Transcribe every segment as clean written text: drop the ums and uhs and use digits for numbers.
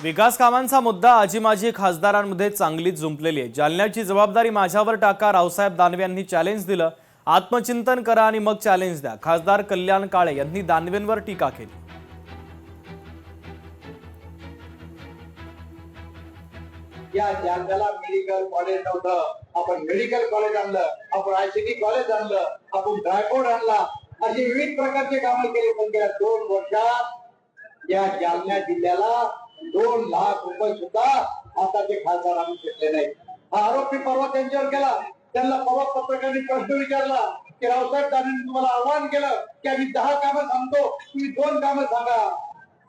विकास कामांचा मुद्दा आजी माजी खासदारांमध्ये चांगलीच जुंपलेली आहे। जालन्याची जबाबदारी माझ्यावर टाका, रावसाहेब दानवे यांनी चॅलेंज दिलं। आत्मचिंतन करा आणि मग चॅलेंज द्या। खासदार कल्याण काळे यांनी दानवेंवर टीका केली। या जालन्याला मेडिकल कॉलेज नव्हतं, आपण मेडिकल कॉलेज आणलं, आपण आयसीटी कॉलेज आणलं, आपण ड्रायपोर्ट आणला, अशी विविध प्रकारचे कामं केले। पण गेल्या 2 वर्षात या जालन्या जिल्ह्याला 2 लाख रुपये सुद्धा आताचे खासदार आम्ही घेतले नाही। हा आरोप मी परवा त्यांच्यावर केला। त्यांना परवा पत्रकारांनी प्रश्न विचारला की रावसाहेब दानवेंनी तुम्हाला आव्हान केलं की आम्ही 10 कामं सांगतो, तुम्ही 2 कामं सांगा।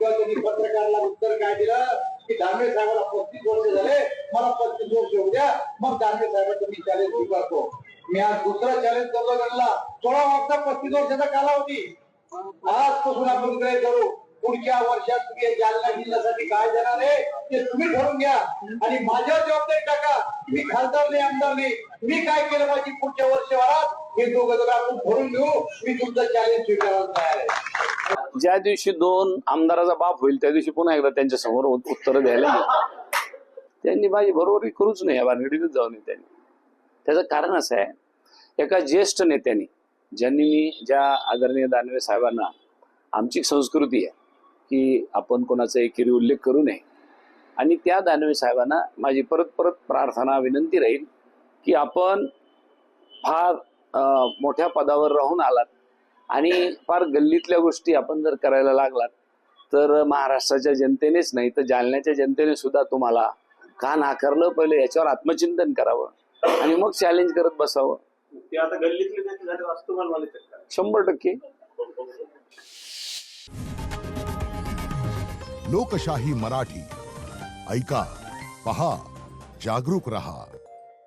तेव्हा त्यांनी पत्रकाराला उत्तर काय दिलं की दानवे साहेबांना 35 वर्ष झाले, मला 35 वर्ष होऊ द्या, मग दानवे साहेबांचं मी चॅलेंज स्वीकारतो। मी आज दुसरा चॅलेंज करतो त्यांना। 16 मागचा 35 वर्षाचा कालावधी आजपासून आपण काय करू, पुढच्या वर्षात तुम्ही जालना जिल्ह्यासाठी काय देणार आहे ते तुम्ही ठरवून घ्या आणि माझ्यावर जबाबदारी टाका। मी खासदार नाही, आमदार नाही, मी काय केलं पाहिजे पुढच्या वर्षभरात हे दोघं आपण ठरवून घेऊ। मी तुमचं चॅलेंज स्वीकारायला तयार आहे। ज्या दिवशी 2 आमदाराचा बाप होईल त्या दिवशी पुन्हा एकदा त्यांच्या समोर उत्तर द्यायला त्यांनी माझी बरोबरी करूच नाही, या भानगडीतच जाऊ नये त्यांनी। त्याचं कारण असं आहे, एका ज्येष्ठ नेत्यांनी ज्या आदरणीय दानवे साहेबांना, आमची संस्कृती आहे की आपण कोणाचा एकेरी उल्लेख करू नये, आणि त्या दानवे साहेबांना माझी परत परत प्रार्थना विनंती राहील की आपण फार मोठ्या पदावर राहून आलात आणि फार गल्लीतल्या गोष्टी आपण जर करायला लागलात तर महाराष्ट्राच्या जनतेनेच नाही तर जालन्याच्या जनतेने सुद्धा तुम्हाला का नाकारलं। पहिले याच्यावर आत्मचिंतन करावं आणि मग चॅलेंज करत बसावं। ते आता गल्लीतले त्यांचे झाले वास्तव मला 100%। लोकशाही मराठी ऐका, पहा, जागरूक रहा।